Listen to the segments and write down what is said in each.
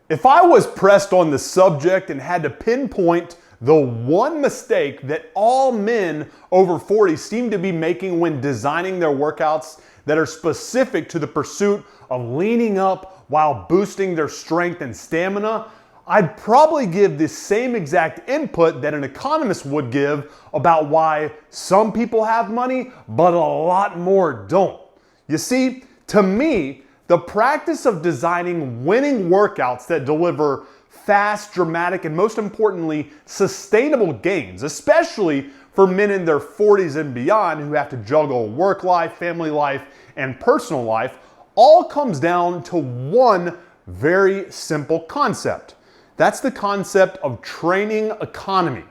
If I was pressed on the subject and had to pinpoint the one mistake that all men over 40 seem to be making when designing their workouts that are specific to the pursuit of leaning up while boosting their strength and stamina, I'd probably give the same exact input that an economist would give about why some people have money, but a lot more don't. You see, to me, the practice of designing winning workouts that deliver fast, dramatic, and most importantly, sustainable gains, especially for men in their 40s and beyond who have to juggle work life, family life, and personal life, all comes down to one very simple concept. That's the concept of training economy.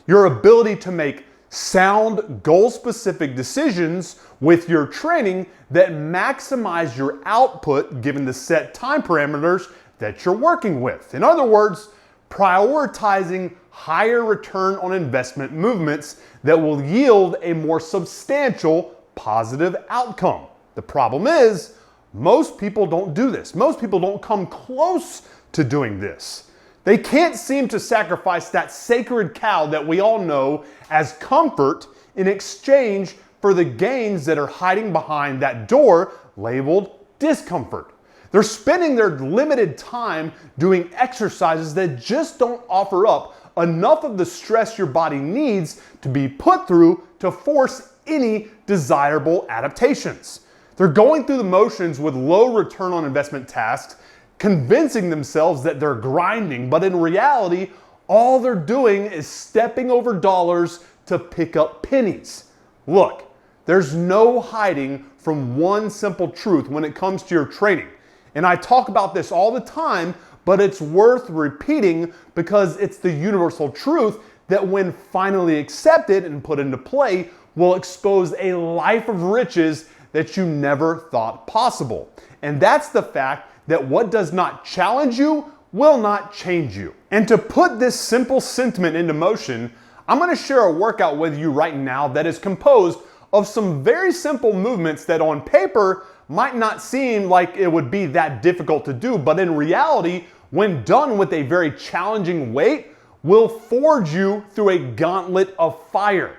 Your ability to make sound, goal-specific decisions with your training that maximize your output given the set time parameters that you're working with. In other words, prioritizing higher return on investment movements that will yield a more substantial positive outcome. The problem is, most people don't do this. Most people don't come close to doing this. They can't seem to sacrifice that sacred cow that we all know as comfort in exchange for the gains that are hiding behind that door labeled discomfort. They're spending their limited time doing exercises that just don't offer up enough of the stress your body needs to be put through to force any desirable adaptations. They're going through the motions with low return on investment tasks, convincing themselves that they're grinding, but in reality, all they're doing is stepping over dollars to pick up pennies. Look, there's no hiding from one simple truth when it comes to your training. And I talk about this all the time, but it's worth repeating because it's the universal truth that when finally accepted and put into play, will expose a life of riches that you never thought possible. And that's the fact that what does not challenge you will not change you. And to put this simple sentiment into motion, I'm gonna share a workout with you right now that is composed of some very simple movements that on paper might not seem like it would be that difficult to do, but in reality, when done with a very challenging weight, will forge you through a gauntlet of fire.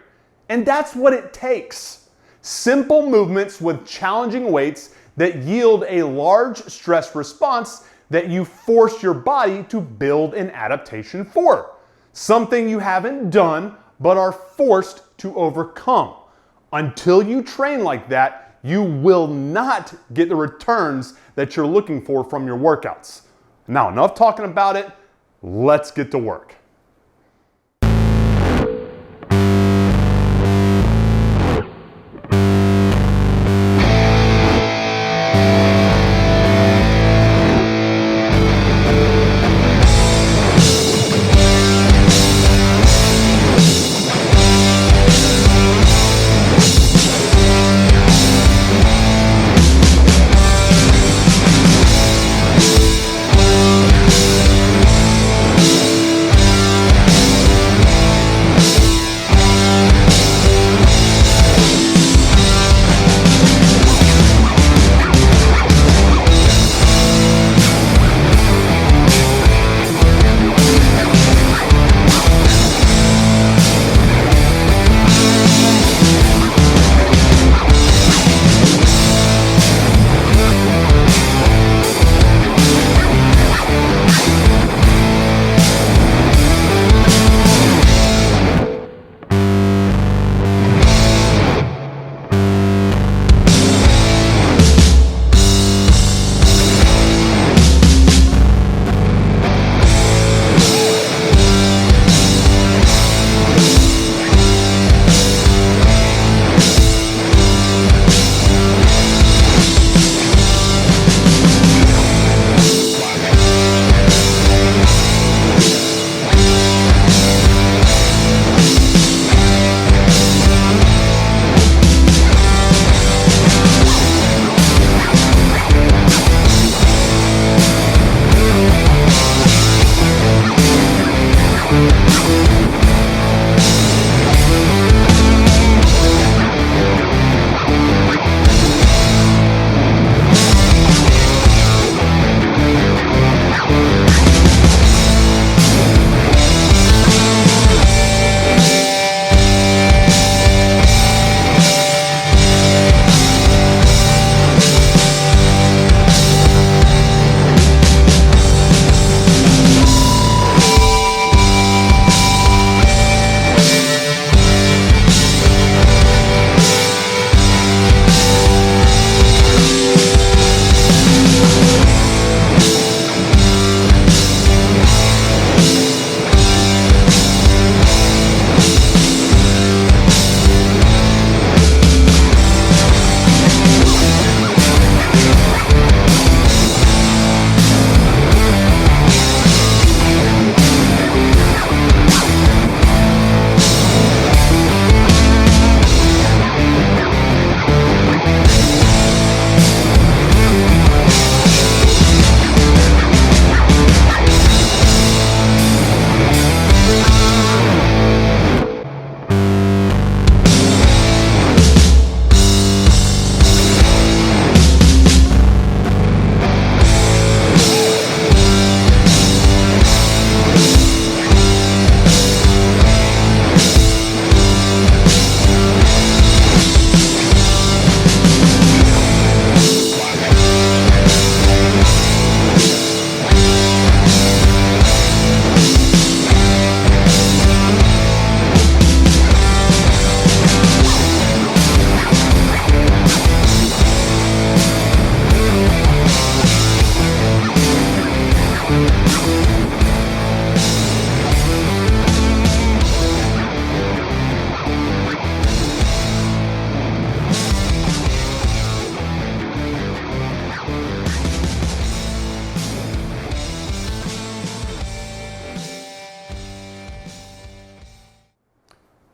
And that's what it takes. Simple movements with challenging weights that yield a large stress response that you force your body to build an adaptation for. Something you haven't done, but are forced to overcome. Until you train like that, you will not get the returns that you're looking for from your workouts. Now, enough talking about it, let's get to work.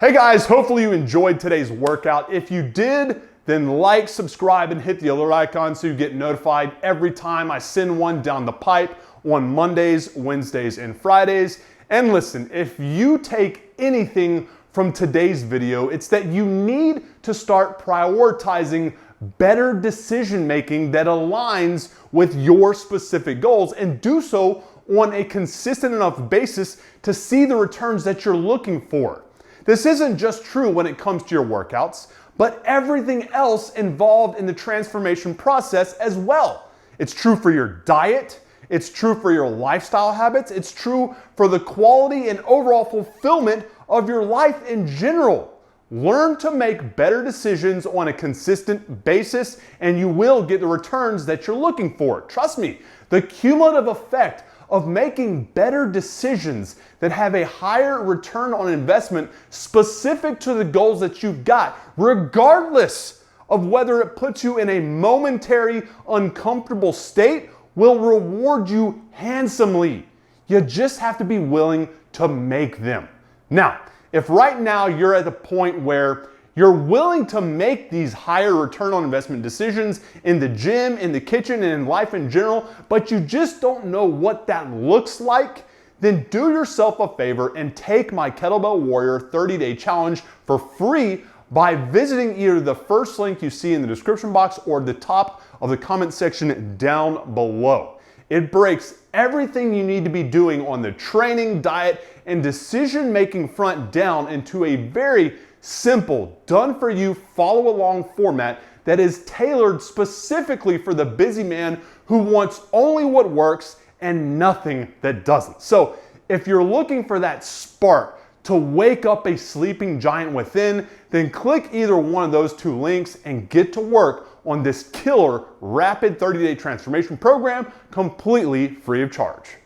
Hey guys, hopefully you enjoyed today's workout. If you did, then like, subscribe, and hit the alert icon so you get notified every time I send one down the pipe on Mondays, Wednesdays, and Fridays. And listen, if you take anything from today's video, it's that you need to start prioritizing better decision making that aligns with your specific goals, and do so on a consistent enough basis to see the returns that you're looking for. This isn't just true when it comes to your workouts, but everything else involved in the transformation process as well. It's true for your diet, it's true for your lifestyle habits, it's true for the quality and overall fulfillment of your life in general. Learn to make better decisions on a consistent basis, and you will get the returns that you're looking for. Trust me, the cumulative effect of making better decisions that have a higher return on investment specific to the goals that you've got, regardless of whether it puts you in a momentary uncomfortable state, will reward you handsomely. You just have to be willing to make them. Now, if right now you're at the point where you're willing to make these higher return on investment decisions in the gym, in the kitchen, and in life in general, but you just don't know what that looks like, then do yourself a favor and take my Kettlebell Warrior 30-day challenge for free by visiting either the first link you see in the description box or the top of the comment section down below. It breaks everything you need to be doing on the training, diet, and decision-making front down into a very simple, done-for-you, follow-along format that is tailored specifically for the busy man who wants only what works and nothing that doesn't. So if you're looking for that spark to wake up a sleeping giant within, then click either one of those two links and get to work on this killer rapid 30-day transformation program completely free of charge.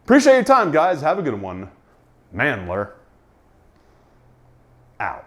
Appreciate your time, guys. Have a good one. Chandler out.